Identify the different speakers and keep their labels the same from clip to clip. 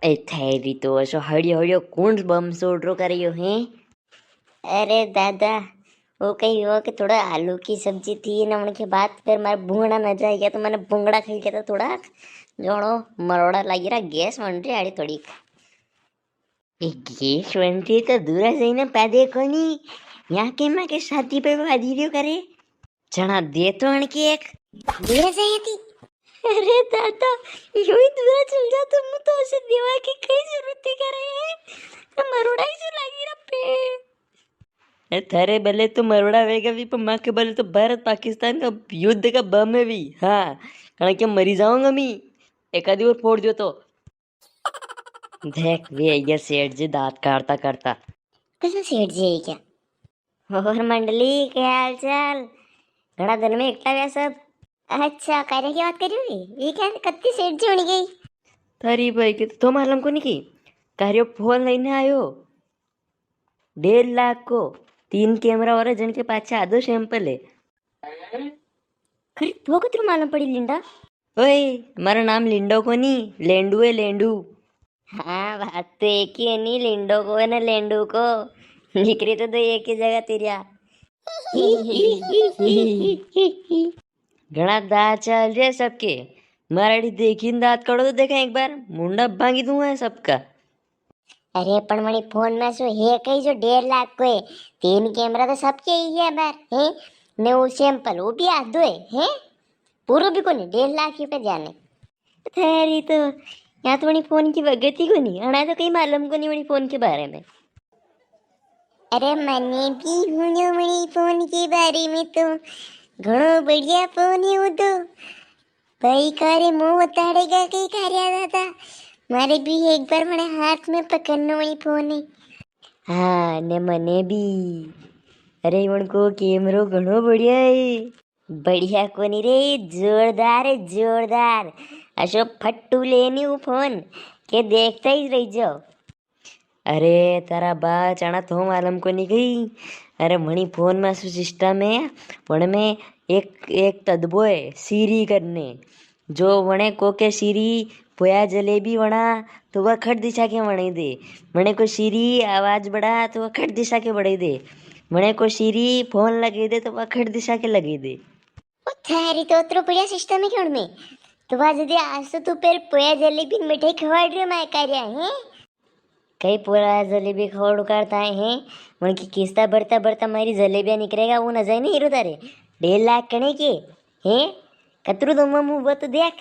Speaker 1: એ થઈ તો હશો હળિયો હળિયો कौन बम सोड्रो करियो है।
Speaker 2: अरे दादा, वो कही हो कि थोड़ा आलू की सब्जी थी ना, उनके बाद फिर मारे भूंगड़ा न जाए गया तो मैंने भूंगड़ा खाई गया था थोड़ा जोड़ो मरोड़ा लगी रहा गैस बन रही आड़ी थोड़ी।
Speaker 1: એ ગેસ વનતી તો દૂર જઈને પાદે કોની યા કે માં કે શાદી पे વાદી રહ્યો કરે જણા દે તો અણકી એક
Speaker 2: दूर से आई थी।
Speaker 1: अरे दादा यूं ही दूर चल जा तुम तो ऐसे देवा की कई जरूरत ही करे तो मरोड़ा ही जो लगी रहा पे थारे भले तो मरोड़ा वेगा भी पर माँ के भले तो भारत पाकिस्तान का युद्ध का बम है भी हाँ कारण कि मरी जाऊंगा मैं एक आधी और फोड़ दो तो देख वे ये सेठ जी दांत काटता काटता
Speaker 2: कैसे सेठ जी है क्या? और मंडली क्या हाल चाल? घड़ा दिन में एकटा व्या सब। अच्छा, कार्य की बात करी हुई ये क्या कत्ती सेठ जी होनी गई?
Speaker 1: तारी भाई के तो मालूम को नहीं की कार्यो फोन लेने आयो 1.5 लाख को 3 कैमरा और जन के पाछे आधो सैंपल है।
Speaker 2: खरी वो कतरू मालूम पड़ी लिंडा?
Speaker 1: ओए मारा नाम लिंडो को नहीं लेंडू है लेंडू।
Speaker 2: हाँ बात तो एक ही है, नहीं लिंडो को है ना लेंडू को। निकली तो दो एक ही जगह तेरिया।
Speaker 1: घना दांत चल रहे सबके माराड़ी देखी दांत कड़ो तो देखा एक बार मुंडा भांगी दूं है सबका।
Speaker 2: अरे पण मणि फोन में शू है कई जो 1.5 लाख को है, 3 कैमरा तो सबके ही है बार है ने वो सैंपल वो भी आधो है पूरा भी को नहीं 1.5 लाख रुपए जाने।
Speaker 1: तेरी तो यहाँ तो मणि फोन की वगत ही को नहीं अना तो कहीं मालूम को नहीं मणि फोन के बारे में।
Speaker 2: अरे मैंने भी सुनो मणि फोन के बारे में तो घणो बढ़िया फोन है वो तो भाई कार्य मुंह बताड़ेगा कई कार्य दादा मारे भी एक बार मैंने हाथ में पकड़ना वही फोन है।
Speaker 1: हाँ ने मने भी अरे उनको कैमरो घणो बढ़िया है।
Speaker 2: बढ़िया कोनी रे जोरदार है जोरदार। अशो फट्टू लेनी वो फोन के देखता ही रह जाओ।
Speaker 1: अरे तारा बा चाणा तो मालूम को नहीं गई अरे मणि फोन में शू सिस्टम है वण में एक एक तदबो है सीरी करने जो वणे को के सीरी पोया जलेबी वणा तो वह खट दिशा के वणे दे वणे को सीरी आवाज बढ़ा तो वह खट दिशा के बढ़े दे वणे को सीरी फोन लगे दे तो वह खट दिशा के लगे दे।
Speaker 2: ओ थारी तो उतरो बढ़िया सिस्टम है क्यों में तो बाज दे आज तो तू पेर पोया जलेबी मिठाई खवाड़ रहे मैं कार्य है
Speaker 1: कई पूरा जलेबी खवड़ करता है मन की किस्ता बढ़ता बढ़ता मारी जलेबिया निकलेगा वो न जाए नहीं हीरो तारे 1.5 लाख कने के हैं कतरू दो मुंह वो तो देख।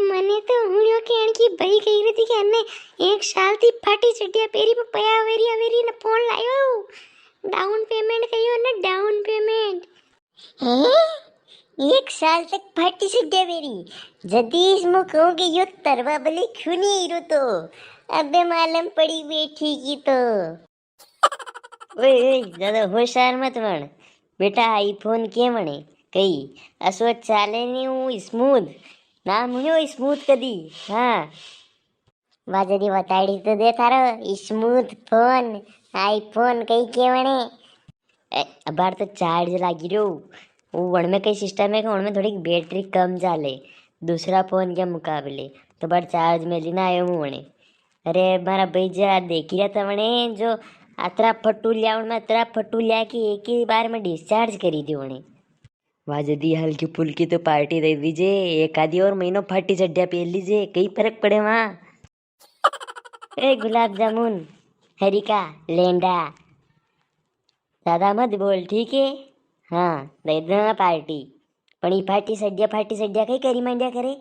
Speaker 2: मने तो हुणियो के अण की भाई कही रही थी कि अन्ने 1 साल थी फाटी चटिया पेरी पे पया वेरी ने फोन लायो डाउन पेमेंट कहियो ने डाउन पेमेंट हैं 1 साल तक फाटी चटिया वेरी जदीश मु कहूं कि यो तरवा बली खूनी हीरो तो अबे मालूम पड़ी बैठी की तो।
Speaker 1: ओए ओए ज्यादा होशियार मत बन बेटा आईफोन के मणे कई असो चाले नहीं हूँ स्मूथ नाम हुयो स्मूथ कदी हाँ
Speaker 2: वाजदी बताड़ी तो दे थारो स्मूथ फोन आईफोन कई के वणे
Speaker 1: अबार तो चार्ज लागी रहो वो वण में कई सिस्टम है कि वण में थोड़ी बैटरी कम चाले दूसरा फोन के मुकाबले तो बार चार्ज में लेना आयो हूँ वणे। अरे मारा भाई जा देखी रहा था वणे जो अतरा फट्टू लिया में अतरा फट्टू लिया कि एक ही बार में डिस्चार्ज करी दी वणे। वाजदी हल्की फुल्की तो पार्टी दे दीजिए एक आधी और महीनों फाटी चड्डिया पहन लीजिए कई फर्क पड़े वहाँ।
Speaker 2: ए गुलाब जामुन हरिका लेंडा
Speaker 1: ज्यादा मत बोल ठीक है हाँ दे देना पार्टी पण ई फाटी सड्या कई करी मांड्या करे।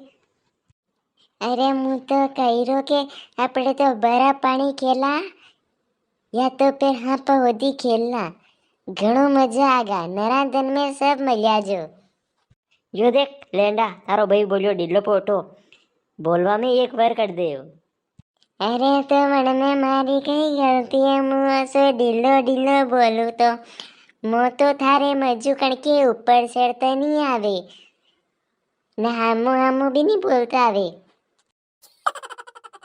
Speaker 2: अरे मु तो कही रो के अपने तो बरा पानी खेला या तो फिर हाँ होदी खेलना घणो मजा आगा नराधन में सब मिल्या जो।
Speaker 1: जो देख लेंडा तारो भाई बोलियो ढीलो पोटो बोलवा में एक बार कर दे।
Speaker 2: अरे तो मन में मारी कई गलती है मुँह ऐसे ढीलो ढीलो बोलू तो मो तो थारे मजू कणके ऊपर चढ़ता नहीं आवे न हामू हामू भी नहीं बोलता आवे।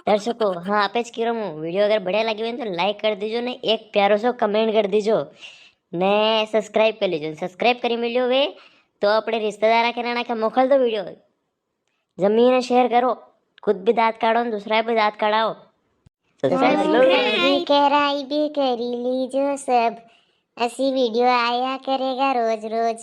Speaker 1: दर्शकों हाँ आप ज करो हूँ वीडियो अगर बढ़िया लगी हो तो लाइक कर दीजो ने एक प्यारो सो कमेंट कर दीजो ने सब्सक्राइब कर लीजिए सब्सक्राइब करी मिलो वे तो अपने रिश्तेदार के नाना के मोकल दो वीडियो जमीन शेयर करो खुद भी दांत काढ़ो ने दूसरा भी दांत काढ़ाओ।
Speaker 2: સબસ્ક્રાઇબ કરાઈ બે કરી લીજો સબ. અસી વિડિયો આયા કરેગા રોજ રોજ.